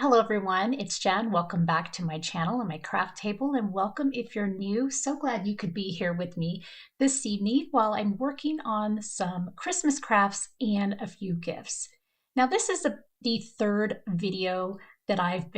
Hello everyone, it's Jen. Welcome back to my channel and my craft table, and welcome if you're new. So glad you could be here with me this evening while I'm working on some Christmas crafts and a few gifts. Now this is the third video that I've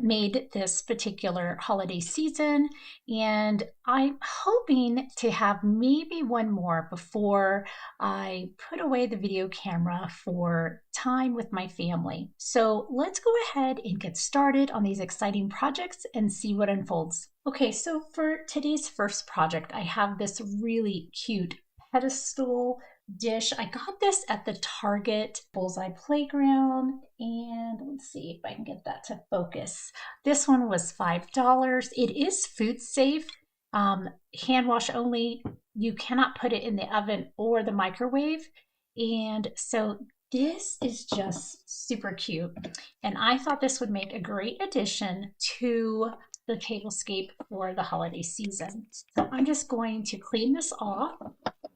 made this particular holiday season, and I'm hoping to have maybe one more before I put away the video camera for time with my family. So let's go ahead and get started on these exciting projects and see what unfolds. Okay, so for today's first project, I have this really cute pedestal dish. I got this at the Target Bullseye playground, and let's see if I can get that to focus. This one was $5. It is food safe, hand wash only. You cannot put it in the oven or the microwave, and so this is just super cute, and I thought this would make a great addition to the tablescape for the holiday season. So I'm just going to clean this off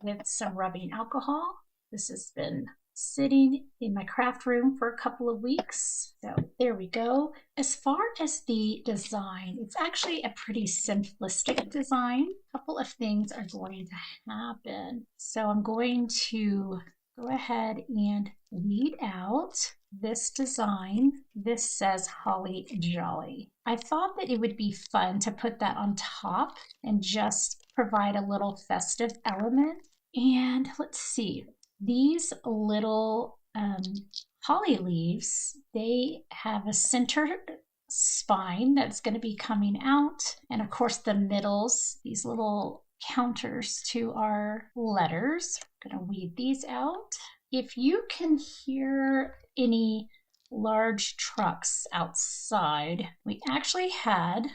with some rubbing alcohol. This has been sitting in my craft room for a couple of weeks. So there we go. As far as the design, it's actually a pretty simplistic design. A couple of things are going to happen. So I'm going to go ahead and weed out this design. This says Holly Jolly. I thought that it would be fun to put that on top and just provide a little festive element. And let's see, these little holly leaves, they have a center spine that's going to be coming out, and of course the middles, these little counters to our letters. I'm going to weed these out. If you can hear any large trucks outside, we actually had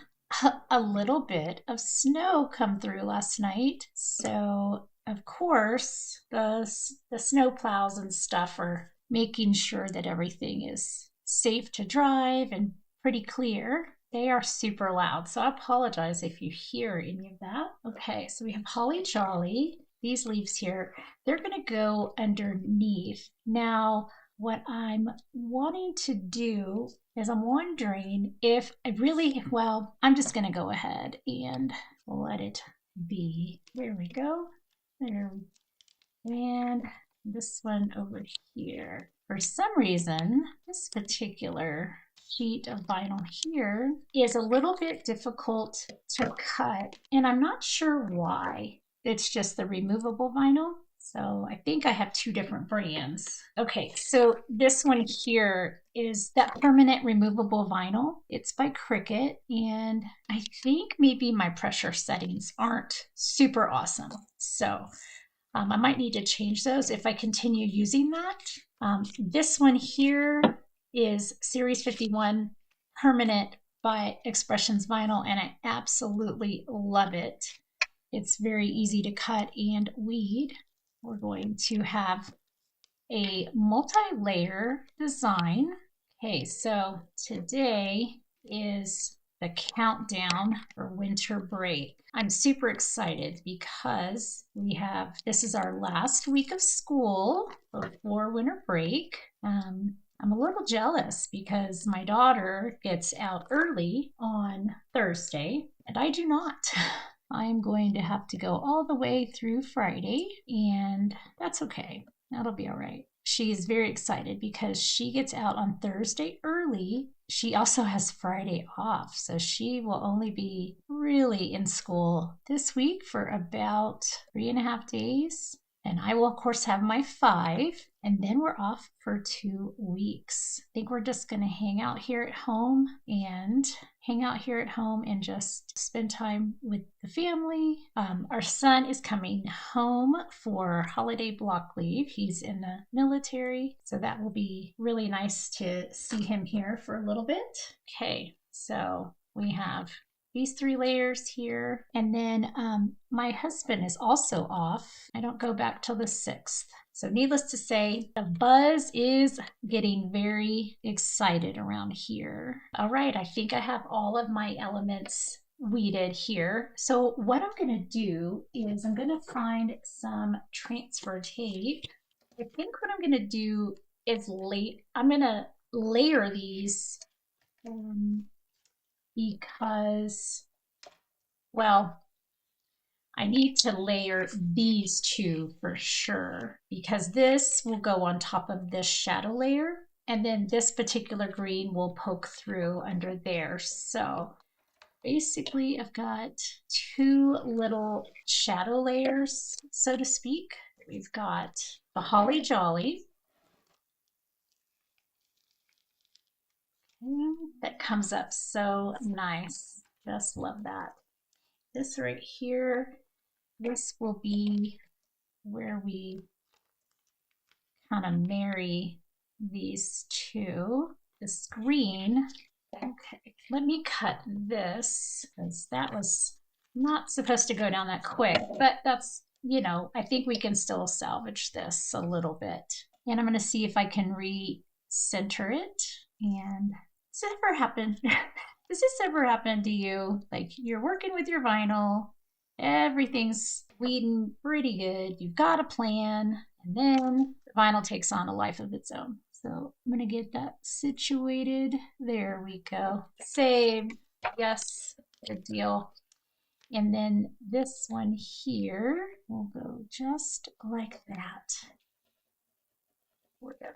a little bit of snow come through last night. So of course the snow plows and stuff are making sure that everything is safe to drive and pretty clear. They are super loud, so I apologize if you hear any of that. Okay, so we have Holly Jolly. These leaves here, they're going to go underneath. Now, what I'm wanting to do is I'm wondering if I really, well, I'm just going to go ahead and let it be. There we go. There. And this one over here. For some reason, this particular sheet of vinyl here is a little bit difficult to cut, and I'm not sure why. It's just the removable vinyl. So I think I have two different brands. Okay, so this one here is that permanent removable vinyl. It's by Cricut, and I think maybe my pressure settings aren't super awesome. So I might need to change those if I continue using that. This one here is Series 51 permanent by Expressions vinyl, and I absolutely love it. It's very easy to cut and weed. We're going to have a multi-layer design. Okay, so today is the countdown for winter break. I'm super excited because this is our last week of school before winter break. I'm a little jealous because my daughter gets out early on Thursday and I do not. I'm going to have to go all the way through Friday, and that's okay. That'll be all right. She is very excited because she gets out on Thursday early. She also has Friday off, so she will only be really in school this week for about 3.5 days. And I will, of course, have my 5, and then we're off for 2 weeks. I think we're just going to hang out here at home and just spend time with the family. Our son is coming home for holiday block leave. He's in the military, so that will be really nice to see him here for a little bit. Okay, so we have these 3 layers here, and then my husband is also off. I don't go back till the 6th. So needless to say, the buzz is getting very excited around here. All right, I think I have all of my elements weeded here. So what I'm gonna do is I'm gonna find some transfer tape. I think what I'm gonna do is I'm gonna layer these because, well, I need to layer these two for sure, because this will go on top of this shadow layer, and then this particular green will poke through under there. So basically I've got two little shadow layers, so to speak. We've got the Holly Jolly. That comes up so nice. Just love that. This right here, this will be where we kind of marry these two. This green. Okay, let me cut this because that was not supposed to go down that quick, but that's, you know, I think we can still salvage this a little bit. And I'm going to see if I can re-center it. And does this ever happen? Does this ever happen to you? Like you're working with your vinyl, everything's bleeding pretty good, you've got a plan, and then the vinyl takes on a life of its own. So I'm gonna get that situated. There we go. Save. Yes, good deal. And then this one here will go just like that. We're gonna,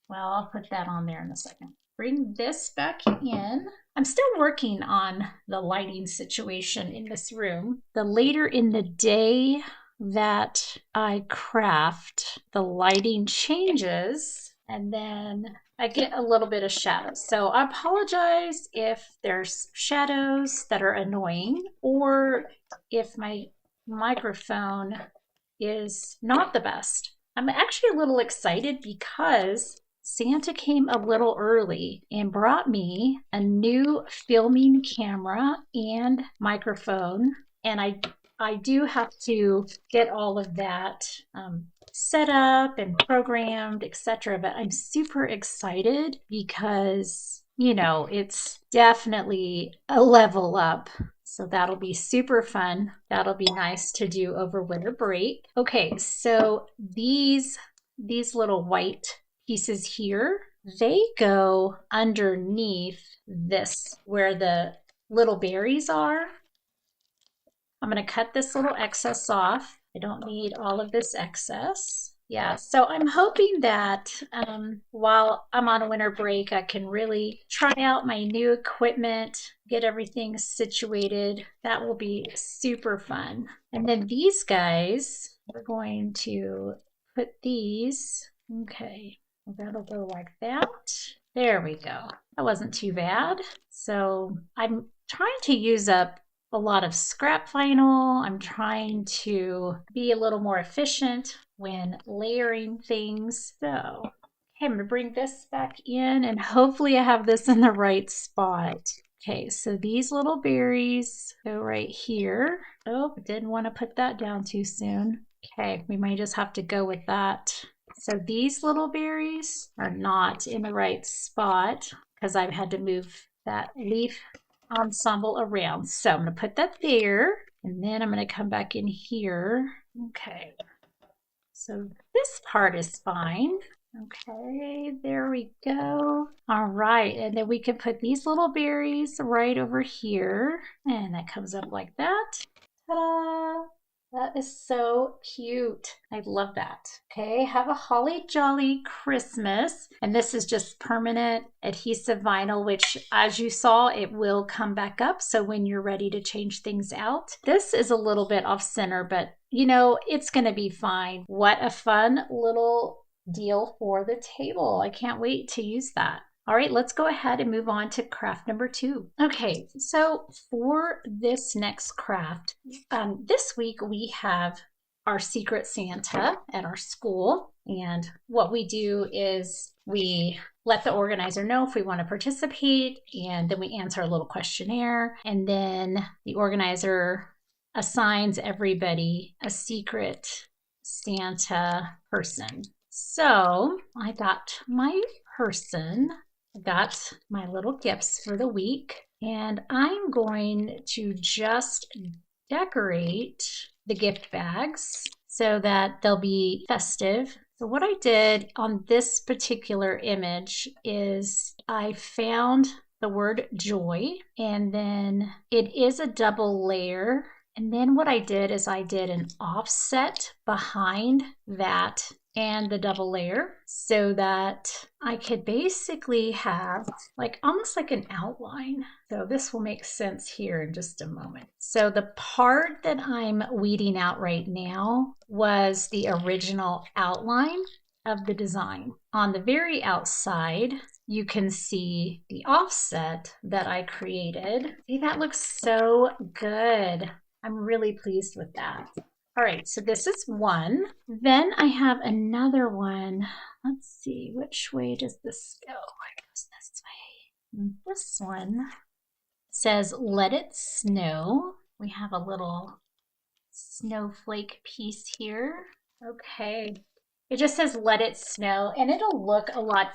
well, I'll put that on there in a second. Bring this back in. I'm still working on the lighting situation in this room. The later in the day that I craft, the lighting changes and then I get a little bit of shadow. So I apologize if there's shadows that are annoying or if my microphone is not the best. I'm actually a little excited because Santa came a little early and brought me a new filming camera and microphone. And I do have to get all of that set up and programmed, etc. But I'm super excited because, you know, it's definitely a level up. So that'll be super fun. That'll be nice to do over winter break. Okay, so these little white pieces here, they go underneath this where the little berries are. I'm going to cut this little excess off. I don't need all of this excess. Yeah, so I'm hoping that while I'm on winter break, I can really try out my new equipment, get everything situated. That will be super fun. And then these guys, we're going to put these, okay, that'll go like that. There we go. That wasn't too bad. So I'm trying to use up a lot of scrap vinyl. I'm trying to be a little more efficient when layering things. So, okay, I'm gonna bring this back in and hopefully I have this in the right spot. Okay, so these little berries go right here. Oh, didn't want to put that down too soon. Okay, we might just have to go with that. So these little berries are not in the right spot because I've had to move that leaf ensemble around. So I'm going to put that there and then I'm going to come back in here. Okay, so this part is fine. Okay, there we go. All right, and then we can put these little berries right over here and that comes up like that. Ta-da! That is so cute. I love that. Okay, have a holly jolly Christmas. And this is just permanent adhesive vinyl, which as you saw, it will come back up. So when you're ready to change things out, this is a little bit off center, but you know, it's gonna be fine. What a fun little deal for the table. I can't wait to use that. All right, let's go ahead and move on to craft number 2. Okay, so for this next craft, this week we have our Secret Santa at our school. And what we do is we let the organizer know if we want to participate, and then we answer a little questionnaire. And then the organizer assigns everybody a Secret Santa person. So I got my person, got my little gifts for the week, and I'm going to just decorate the gift bags so that they'll be festive. So what I did on this particular image is I found the word joy, and then it is a double layer. And then what I did is I did an offset behind that and the double layer so that I could basically have like almost like an outline. So this will make sense here in just a moment. So the part that I'm weeding out right now was the original outline of the design. On the very outside, you can see the offset that I created. See, that looks so good. I'm really pleased with that. All right, so this is one. Then I have another one. Let's see, which way does this go? It goes this way. And this one says, "Let it snow." We have a little snowflake piece here. Okay. It just says, "Let it snow," and it'll look a lot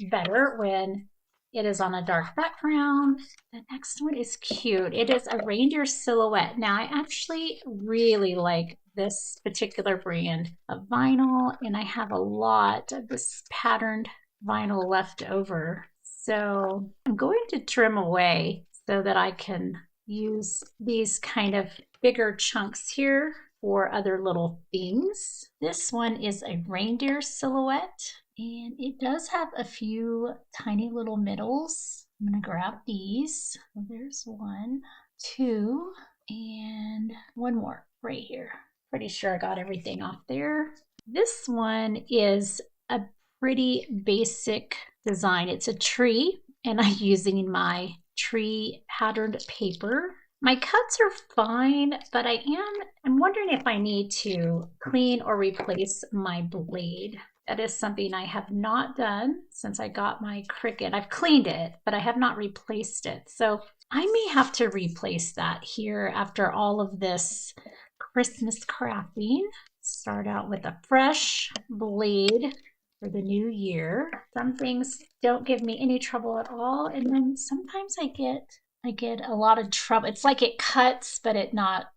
better when it is on a dark background. The next one is cute. It is a reindeer silhouette. Now, I actually really like this particular brand of vinyl, and I have a lot of this patterned vinyl left over. So I'm going to trim away so that I can use these kind of bigger chunks here for other little things. This one is a reindeer silhouette, and it does have a few tiny little middles. I'm gonna grab these. There's one, two, and one more right here. Pretty sure I got everything off there. This one is a pretty basic design. It's a tree, and I'm using my tree patterned paper. My cuts are fine, but I'm wondering if I need to clean or replace my blade. That is something I have not done since I got my Cricut. I've cleaned it, but I have not replaced it. So I may have to replace that here after all of this Christmas crafting. Start out with a fresh blade for the new year. Some things don't give me any trouble at all, and then sometimes I get a lot of trouble. It's like it cuts, but it not,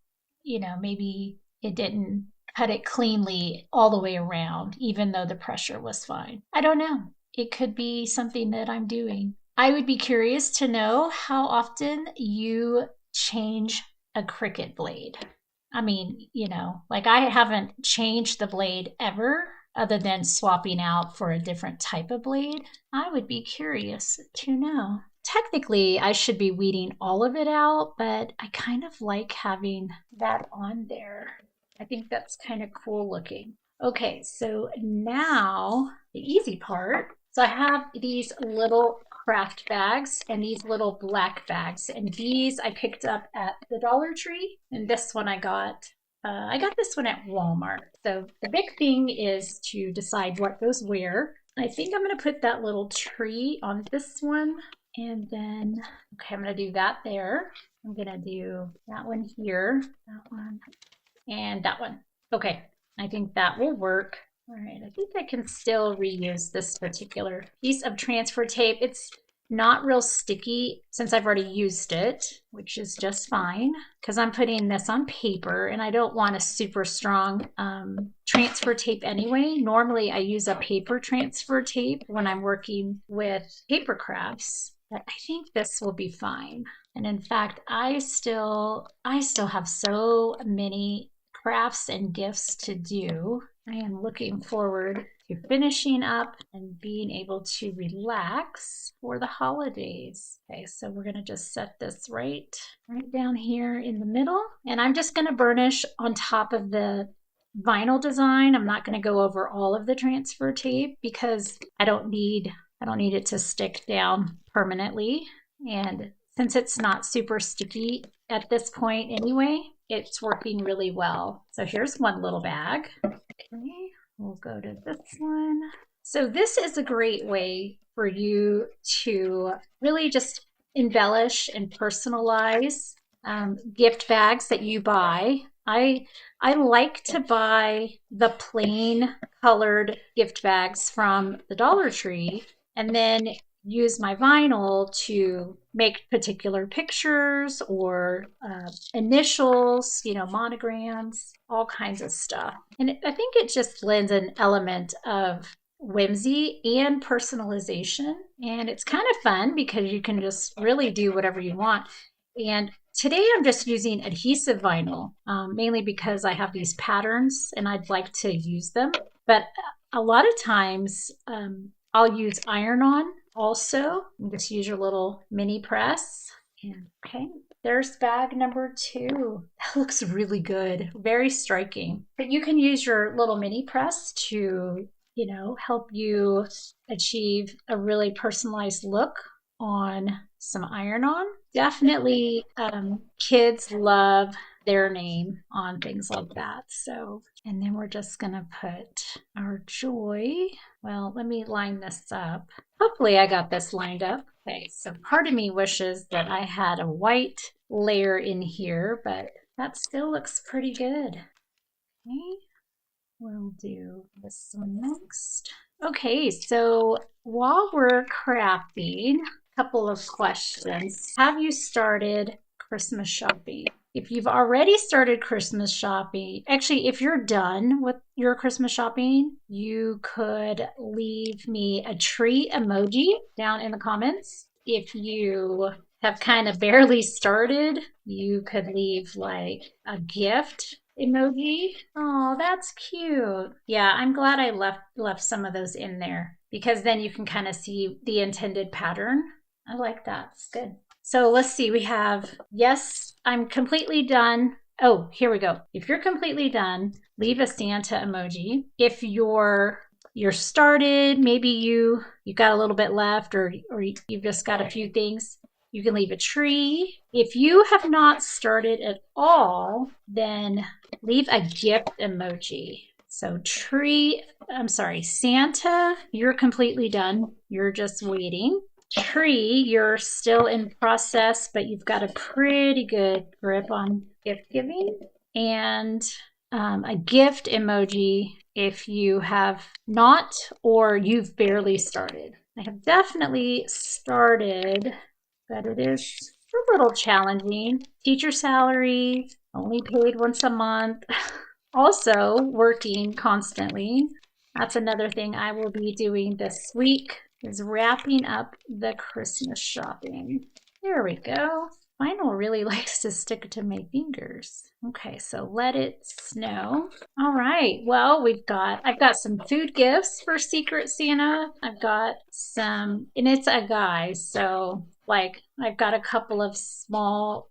maybe it didn't cut it cleanly all the way around, even though the pressure was fine. I don't know. It could be something that I'm doing. I would be curious to know how often you change a Cricut blade. I mean, like I haven't changed the blade ever other than swapping out for a different type of blade. I would be curious to know. Technically, I should be weeding all of it out, but I kind of like having that on there. I think that's kind of cool looking. Okay, so now the easy part. So I have these little craft bags and these little black bags, and these I picked up at the Dollar Tree, and this one I got this one at Walmart. So the big thing is to decide what goes where. I think I'm going to put that little tree on this one, and then, okay, I'm going to do that there. I'm going to do that one here, that one, and that one. Okay, I think that will work. All right, I think I can still reuse this particular piece of transfer tape. It's not real sticky since I've already used it, which is just fine because I'm putting this on paper and I don't want a super strong transfer tape anyway. Normally I use a paper transfer tape when I'm working with paper crafts, but I think this will be fine. And in fact, I still have so many crafts and gifts to do. I am looking forward to finishing up and being able to relax for the holidays. Okay, so we're gonna just set this right down here in the middle, and I'm just gonna burnish on top of the vinyl design. I'm not gonna go over all of the transfer tape because I don't need it to stick down permanently, and since it's not super sticky at this point anyway, it's working really well. So here's one little bag. Okay, we'll go to this one. So this is a great way for you to really just embellish and personalize gift bags that you buy. I like to buy the plain colored gift bags from the Dollar Tree and then use my vinyl to make particular pictures or initials, monograms, all kinds of stuff. And I think it just lends an element of whimsy and personalization. And it's kind of fun because you can just really do whatever you want. And today I'm just using adhesive vinyl, mainly because I have these patterns and I'd like to use them. But a lot of times I'll use iron-on also. Just use your little mini press. And okay, there's bag number 2. That looks really good, very striking. But you can use your little mini press to, help you achieve a really personalized look on some iron-on. Definitely kids love their name on things like that. So, and then we're just gonna put our joy. Well, let me line this up. Hopefully I got this lined up. Okay, so part of me wishes that I had a white layer in here, but that still looks pretty good. Okay, we'll do this one next. Okay, so while we're crafting, a couple of questions. Have you started Christmas shopping? If you've already started Christmas shopping, actually, if you're done with your Christmas shopping, you could leave me a tree emoji down in the comments. If you have kind of barely started, you could leave like a gift emoji. Oh, that's cute. Yeah, I'm glad I left some of those in there because then you can kind of see the intended pattern. I like that. It's good. So let's see. We have, yes, I'm completely done. Oh, here we go. If you're completely done, leave a Santa emoji. If you're started, maybe you got a little bit left or you've just got a few things, you can leave a tree. If you have not started at all, then leave a gift emoji. So Santa, you're completely done. You're just waiting. Tree, you're still in process, but you've got a pretty good grip on gift giving. And a gift emoji if you have not or you've barely started. I have definitely started, but it is a little challenging. Teacher salary, only paid once a month. Also working constantly. That's another thing I will be doing this week, is wrapping up the Christmas shopping. There we go. Vinyl really likes to stick to my fingers. Okay, so let it snow. All right, well, I've got some food gifts for Secret Santa. I've got some, and it's a guy, so like I've got a couple of small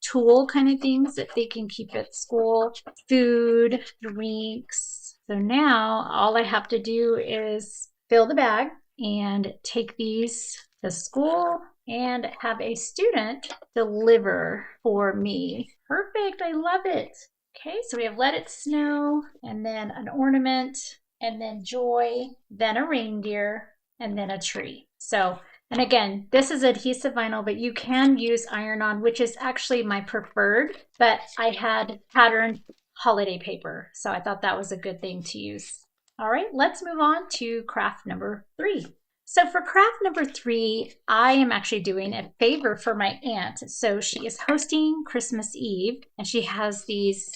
tool kind of things that they can keep at school, food, drinks. So now all I have to do is fill the bag and take these to school and have a student deliver for me. Perfect, I love it. Okay, so we have Let It Snow, and then an ornament, and then joy, then a reindeer, and then a tree. So, and again, this is adhesive vinyl, but you can use iron-on, which is actually my preferred, but I had patterned holiday paper, so I thought that was a good thing to use. All right, let's move on to craft number 3. So for craft number 3, I am actually doing a favor for my aunt. So she is hosting Christmas Eve, and she has these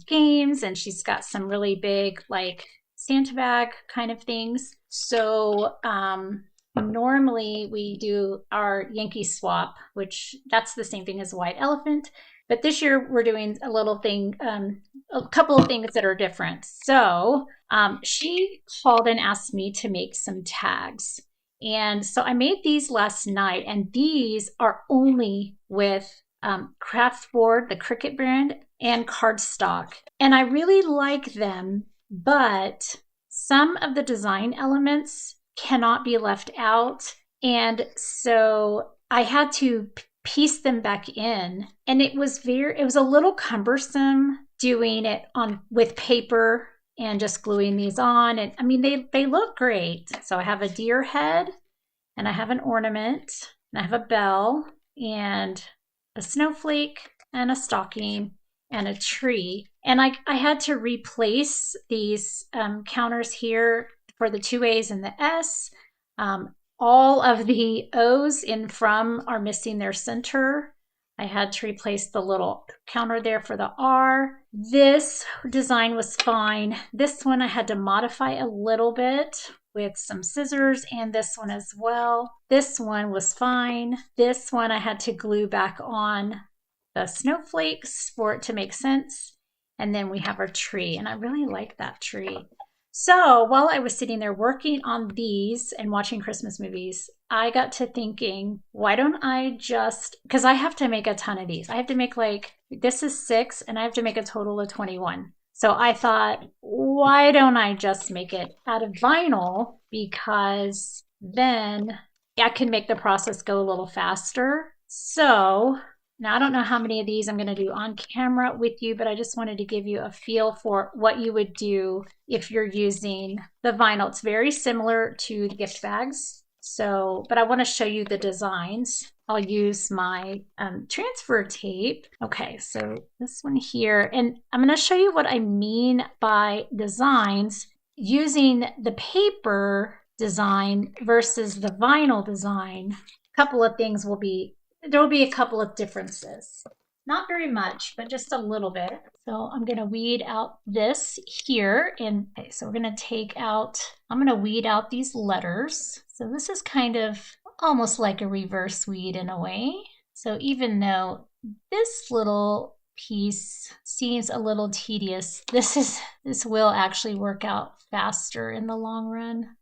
games, and she's got some really big, like, Santa bag kind of things. So normally we do our Yankee swap, which that's the same thing as white elephant. But this year we're doing a little thing, a couple of things that are different. So she called and asked me to make some tags. And so I made these last night, and these are only with craft board, the Cricut brand, and cardstock. And I really like them, but some of the design elements cannot be left out. And so I had to piece them back in, and it was a little cumbersome doing it with paper and just gluing these on. And I mean, they look great. So I have a deer head, and I have an ornament, and I have a bell, and a snowflake, and a stocking, and a tree. And I had to replace these counters here for the 2 A's and the S. All of the O's in from are missing their center. I had to replace the little counter there for the R. This design was fine. This one I had to modify a little bit. with some scissors, and this one as well. This one was fine. This one I had to glue back on the snowflakes for it to make sense. And then we have our tree, and I really like that tree. So while I was sitting there working on these and watching Christmas movies, I got to thinking, why don't I just, because I have to make a ton of these. I have to make this is 6 and I have to make a total of 21. So I thought, why don't I just make it out of vinyl? Because then I can make the process go a little faster. So now I don't know how many of these I'm going to do on camera with you, but I just wanted to give you a feel for what you would do if you're using the vinyl. It's very similar to the gift bags. So, but I want to show you the designs. I'll use my transfer tape. Okay, so this one here, and I'm going to show you what I mean by designs using the paper design versus the vinyl design. A couple of things there will be a couple of differences. Not very much, but just a little bit. So I'm going to weed out this here. And okay, so we're going to I'm going to weed out these letters. So this is kind of almost like a reverse weed in a way. So even though this little piece seems a little tedious, this will actually work out faster in the long run.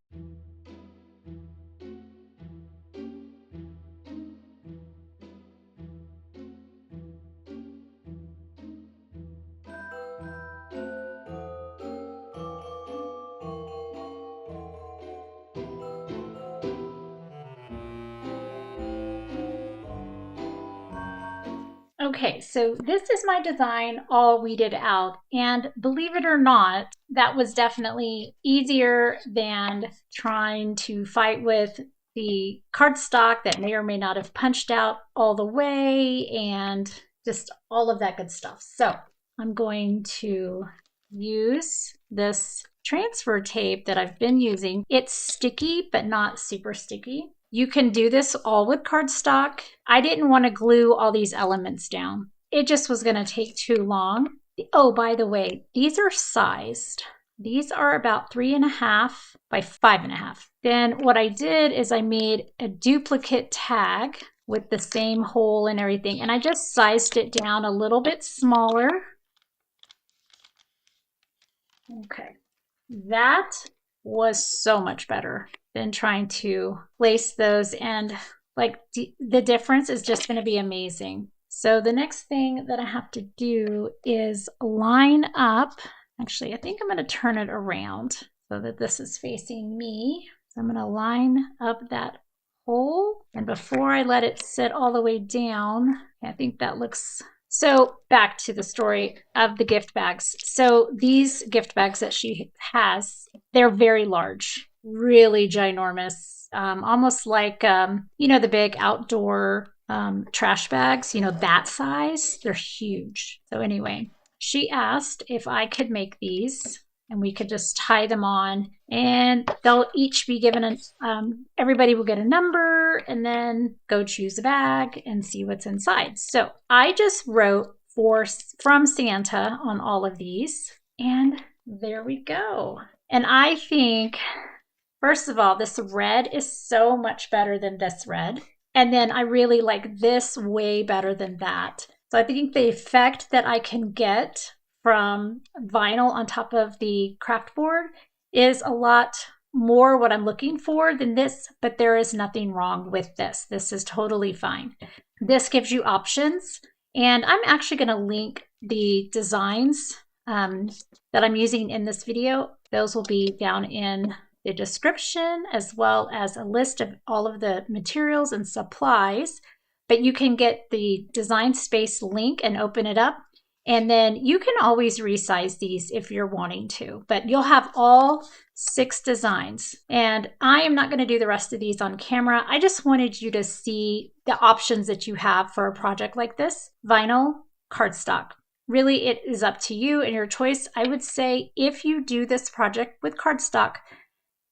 Okay, so this is my design all weeded out, and believe it or not, that was definitely easier than trying to fight with the cardstock that may or may not have punched out all the way and just all of that good stuff. So I'm going to use this transfer tape that I've been using. It's sticky, but not super sticky. You can do this all with cardstock. I didn't want to glue all these elements down. It just was going to take too long. Oh, by the way, these are sized. These are about 3.5 by 5.5. Then what I did is I made a duplicate tag with the same hole and everything, and I just sized it down a little bit smaller. Okay, that was so much better than trying to place those, and the difference is just going to be amazing. So the next thing that I have to do is line up. Actually, I think I'm going to turn it around so that this is facing me. So I'm going to line up that hole, and before I let it sit all the way down, I think that looks. So back to the story of the gift bags. So these gift bags that she has, they're very large, really ginormous, almost like, the big outdoor trash bags, that size. They're huge. So anyway, she asked if I could make these, and we could just tie them on, and they'll each be given everybody will get a number, and then go choose a bag and see what's inside. So I just wrote from Santa on all of these, and there we go. And I think, first of all, this red is so much better than this red. And then I really like this way better than that. So I think the effect that I can get from vinyl on top of the craft board is a lot more what I'm looking for than this, but there is nothing wrong with this. This is totally fine. This gives you options, and I'm actually going to link the designs that I'm using in this video. Those will be down in the description, as well as a list of all of the materials and supplies. But you can get the Design Space link and open it up. And then you can always resize these if you're wanting to, but you'll have all 6 designs. And I am not going to do the rest of these on camera. I just wanted you to see the options that you have for a project like this. Vinyl, cardstock. Really, it is up to you and your choice. I would say if you do this project with cardstock,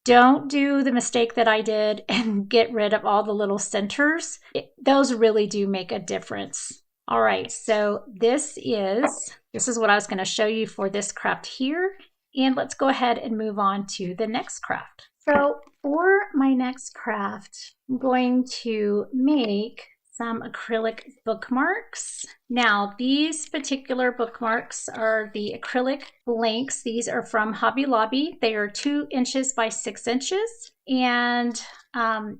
don't do the mistake that I did and get rid of all the little centers. Those really do make a difference. All right, so this is what I was going to show you for this craft here. And let's go ahead and move on to the next craft. So for my next craft, I'm going to make some acrylic bookmarks. Now, these particular bookmarks are the acrylic blanks. These are from Hobby Lobby. They are 2 inches by 6 inches. And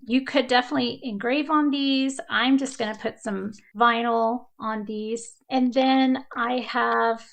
you could definitely engrave on these. I'm just going to put some vinyl on these. And then I have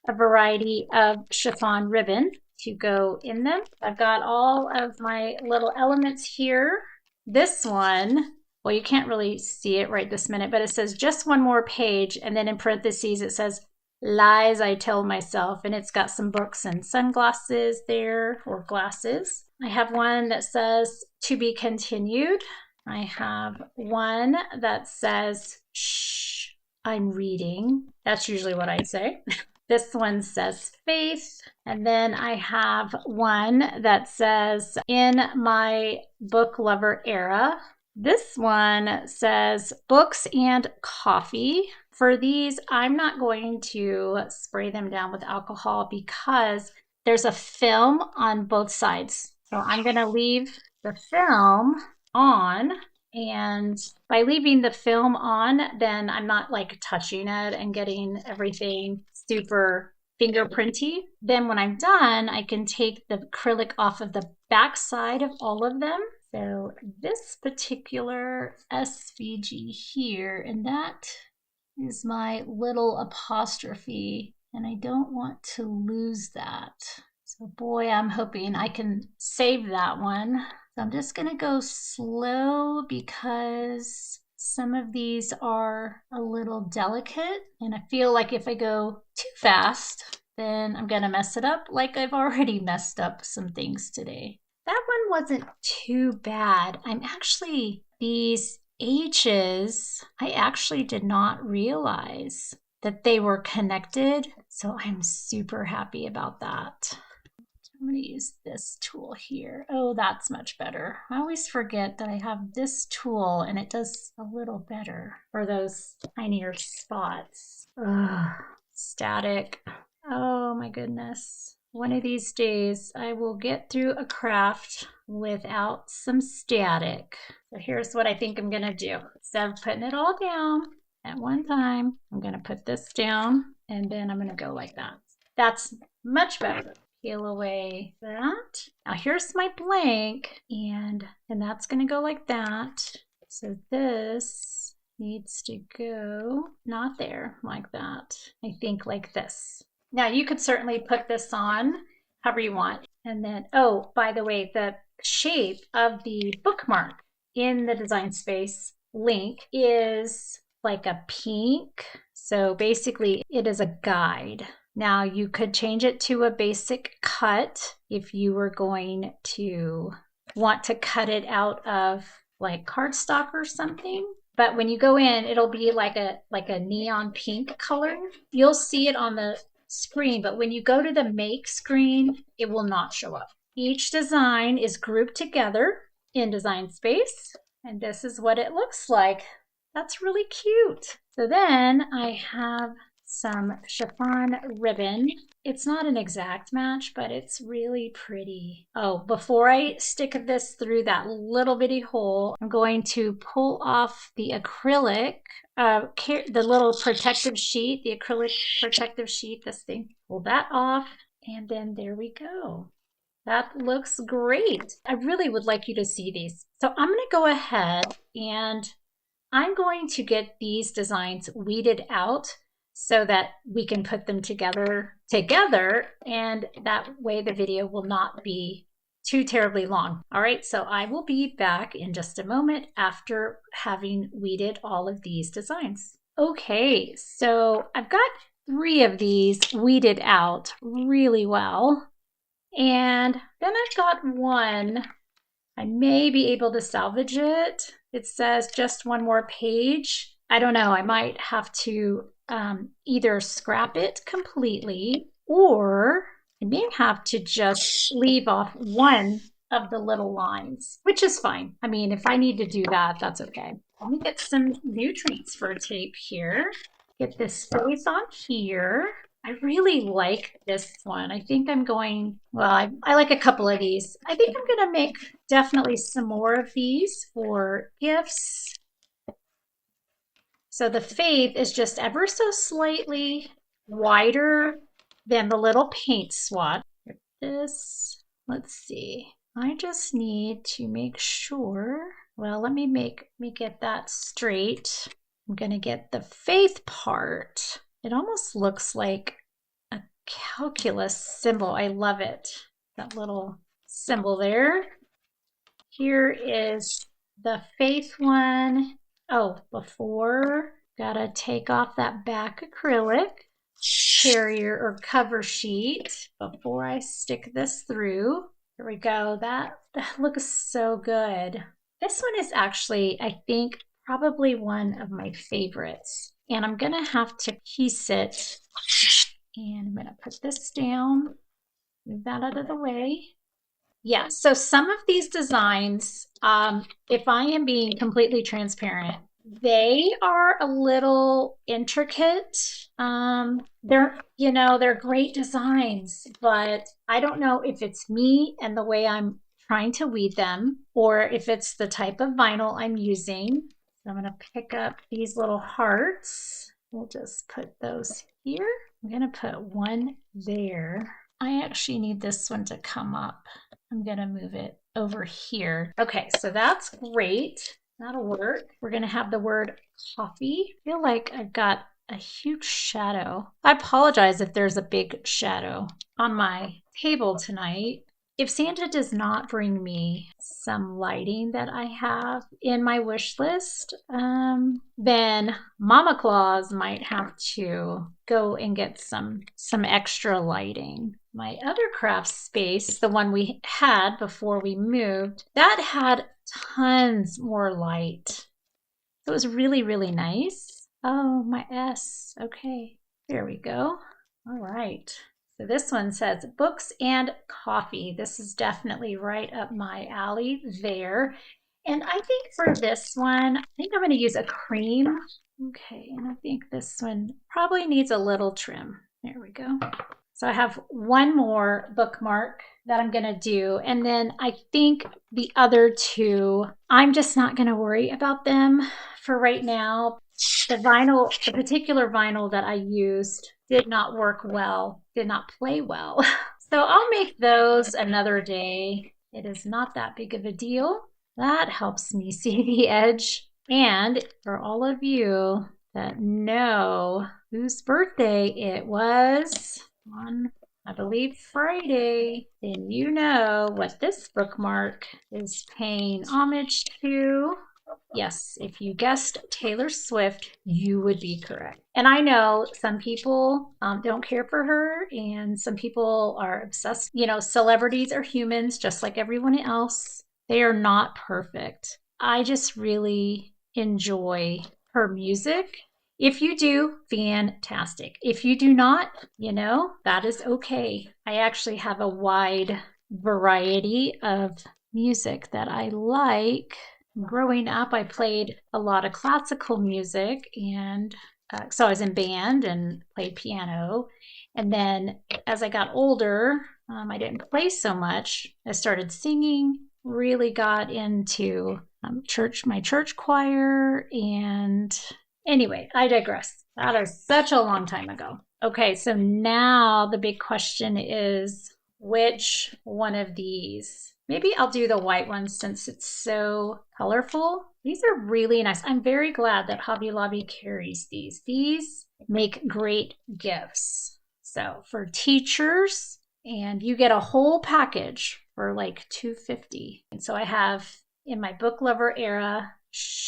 a variety of chiffon ribbon to go in them. I've got all of my little elements here. This one, well, you can't really see it right this minute, but it says just one more page. And then in parentheses, it says lies I tell myself. And it's got some books and sunglasses there, or glasses. I have one that says to be continued. I have one that says, shh, I'm reading. That's usually what I say. This one says faith. And then I have one that says in my book lover era. This one says books and coffee. For these, I'm not going to spray them down with alcohol because there's a film on both sides. So I'm going to leave the film on. And by leaving the film on, then I'm not like touching it and getting everything super fingerprinty. Then when I'm done, I can take the acrylic off of the back side of all of them. So this particular SVG here, and that is my little apostrophe, and I don't want to lose that. So boy, I'm hoping I can save that one. So I'm just gonna go slow because some of these are a little delicate, and I feel like if I go too fast, then I'm gonna mess it up like I've already messed up some things today. That one wasn't too bad. These H's, I actually did not realize that they were connected, so I'm super happy about that. I'm going to use this tool here. Oh, that's much better. I always forget that I have this tool and it does a little better for those tinier spots. Ugh, static. Oh my goodness. One of these days I will get through a craft without some static. So here's what I think I'm going to do. Instead of putting it all down at one time, I'm going to put this down and then I'm going to go like that. That's much better. Peel away that. Now here's my blank, and that's going to go like that. So this needs to go not there like that. I think like this. Now you could certainly put this on however you want. And then, oh, by the way, the shape of the bookmark in the Design Space link is like a pink. So basically it is a guide. Now you could change it to a basic cut if you were going to want to cut it out of like cardstock or something. But when you go in, it'll be like a neon pink color. You'll see it on the screen, but when you go to the make screen, it will not show up. Each design is grouped together in Design Space, and this is what it looks like. That's really cute. So then I have some chiffon ribbon. It's not an exact match, but it's really pretty. Oh, before I stick this through that little bitty hole, I'm going to pull off the acrylic, the little protective sheet, the acrylic protective sheet, this thing. Pull that off, and then there we go. That looks great. I really would like you to see these. So I'm going to go ahead and I'm going to get these designs weeded out so that we can put them together, and that way the video will not be too terribly long. All right, so I will be back in just a moment after having weeded all of these designs. Okay, so I've got 3 of these weeded out really well. And then I've got one, I may be able to salvage it. It says just one more page. I don't know, I might have to either scrap it completely, or I may have to just leave off one of the little lines, which is fine. I mean, if I need to do that, that's okay. Let me get some new transfer tape here. Get this space on here. I really like this one. I think I'm going, well, I like a couple of these. I think I'm going to make definitely some more of these for gifts. So the faith is just ever so slightly wider than the little paint swatch. This, let's see. I just need to make sure, well, let me get that straight. I'm going to get the faith part. It almost looks like a calculus symbol. I love it. That little symbol there. Here is the faith one. Oh, before, gotta take off that back acrylic carrier or cover sheet before I stick this through. Here we go. That looks so good. This one is actually, I think, probably one of my favorites. And I'm gonna have to piece it. And I'm gonna put this down, move that out of the way. Yeah, so some of these designs, if I am being completely transparent, they are a little intricate. They're great designs, but I don't know if it's me and the way I'm trying to weed them, or if it's the type of vinyl I'm using. So I'm gonna pick up these little hearts. We'll just put those here. I'm gonna put one there. I actually need this one to come up. I'm gonna move it over here. Okay, so that's great. That'll work. We're gonna have the word coffee. I feel like I've got a huge shadow. I apologize if there's a big shadow on my table tonight. If Santa does not bring me some lighting that I have in my wish list, then Mama Claus might have to go and get some extra lighting. My other craft space, the one we had before we moved, that had tons more light. So it was really, really nice. Oh, my S. Okay, there we go. All right. So this one says books and coffee. This is definitely right up my alley there. And I think for this one, I think I'm going to use a cream. Okay, and I think this one probably needs a little trim. There we go. So I have one more bookmark that I'm going to do. And then I think the other two, I'm just not going to worry about them for right now. The particular vinyl that I used did not work well, did not play well. So I'll make those another day. It is not that big of a deal. That helps me see the edge. And for all of you that know whose birthday it was on, I believe, Friday, then you know what this bookmark is paying homage to. Yes, if you guessed Taylor Swift, you would be correct. And I know some people don't care for her, and some people are obsessed. You know, celebrities are humans just like everyone else. They are not perfect. I just really enjoy her music. If you do, fantastic. If you do not, you know, that is okay. I actually have a wide variety of music that I like. Growing up, I played a lot of classical music, and so I was in band and played piano. And then as I got older, I didn't play so much. I started singing, really got into my church choir. And anyway, I digress. That is such a long time ago. Okay, so now the big question is, which one of these? Maybe I'll do the white one since it's so colorful. These are really nice. I'm very glad that Hobby Lobby carries these. These make great gifts. So for teachers, and you get a whole package for like $2.50. And so I have in my book lover era,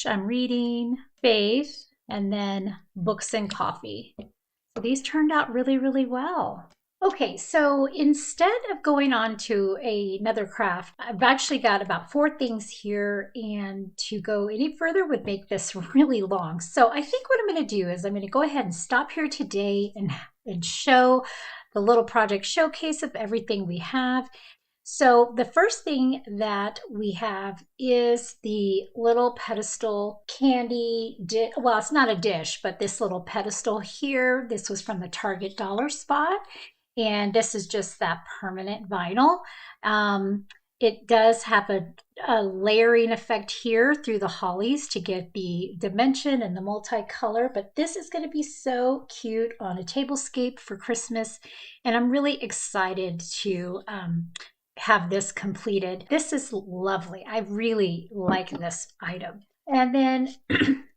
I'm reading, faith, and then books and coffee. So these turned out really, really well. Okay, so instead of going on to another craft, I've actually got about 4 things here, and to go any further would make this really long. So I think what I'm going to do is I'm going to go ahead and stop here today and show the little project showcase of everything we have. So the first thing that we have is the little pedestal candy well, it's not a dish, but this little pedestal here. This was from the Target dollar spot. And this is just that permanent vinyl. It does have a layering effect here through the hollies to get the dimension and the multicolor, but this is going to be so cute on a tablescape for Christmas. And I'm really excited to have this completed. This is lovely. I really like this item. And then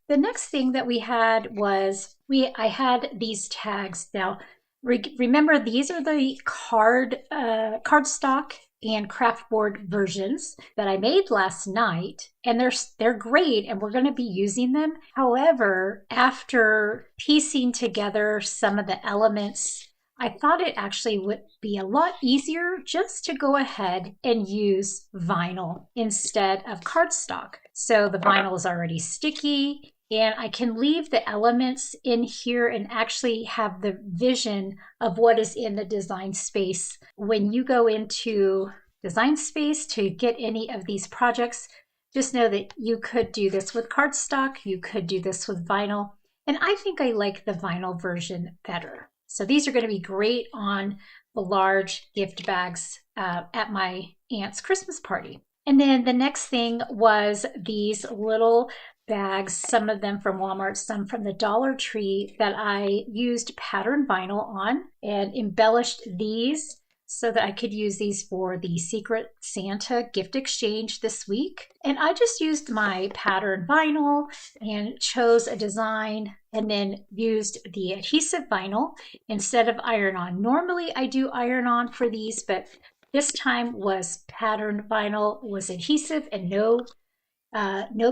the next thing that we had was I had these tags. Now, remember, these are the cardstock and craft board versions that I made last night, and they're great, and we're going to be using them. However, after piecing together some of the elements, I thought it actually would be a lot easier just to go ahead and use vinyl instead of cardstock. So the vinyl is already sticky, and I can leave the elements in here and actually have the vision of what is in the design space. When you go into design space to get any of these projects, just know that you could do this with cardstock, you could do this with vinyl, and I think I like the vinyl version better. So these are going to be great on the large gift bags at my aunt's Christmas party. And then the next thing was these little bags, some of them from Walmart, some from the Dollar Tree, that I used pattern vinyl on and embellished these so that I could use these for the Secret Santa gift exchange this week. And I just used my pattern vinyl and chose a design and then used the adhesive vinyl instead of iron-on. Normally I do iron-on for these, but this time was pattern vinyl, was adhesive, and no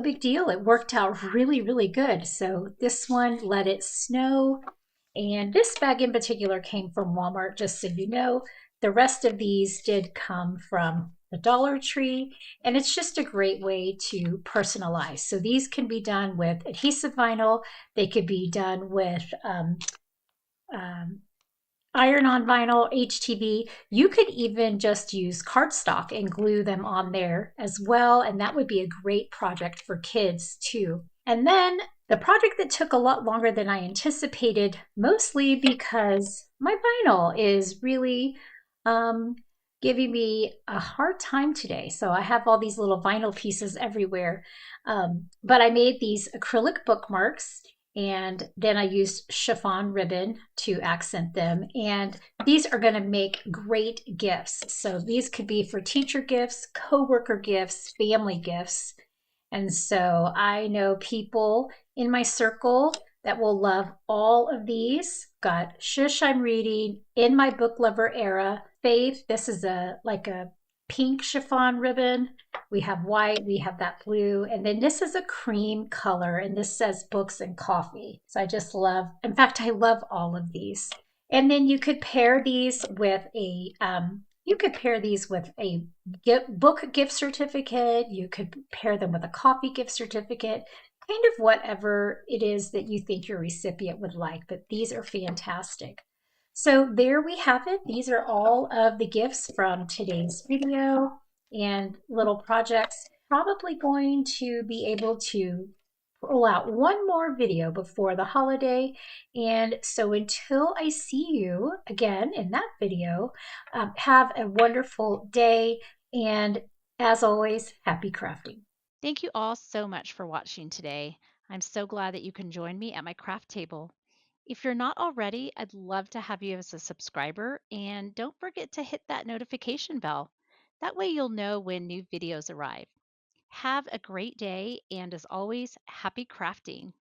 big deal. It worked out really, really good. So this one, Let It Snow. And this bag in particular came from Walmart, just so you know. The rest of these did come from the Dollar Tree, and it's just a great way to personalize. So these can be done with adhesive vinyl. They could be done with iron-on vinyl, HTV. You could even just use cardstock and glue them on there as well, and that would be a great project for kids too. And then the project that took a lot longer than I anticipated, mostly because my vinyl is really giving me a hard time today. So I have all these little vinyl pieces everywhere. But I made these acrylic bookmarks, and then I used chiffon ribbon to accent them. And these are going to make great gifts. So these could be for teacher gifts, coworker gifts, family gifts. And so I know people in my circle that will love all of these. Got Shush, I'm Reading, In My Book Lover Era, Faith. This is like a pink chiffon ribbon. We have white, we have that blue, and then this is a cream color, and this says Books and Coffee. So I just love, in fact, I love all of these. And then you could pair these with a book gift certificate. You could pair them with a coffee gift certificate, kind of whatever it is that you think your recipient would like. But these are fantastic. So there we have it. These are all of the gifts from today's video and little projects. Probably going to be able to roll out one more video before the holiday. And so until I see you again in that video, have a wonderful day. And as always, happy crafting. Thank you all so much for watching today. I'm so glad that you can join me at my craft table. If you're not already, I'd love to have you as a subscriber, and don't forget to hit that notification bell. That way you'll know when new videos arrive. Have a great day, and as always, happy crafting.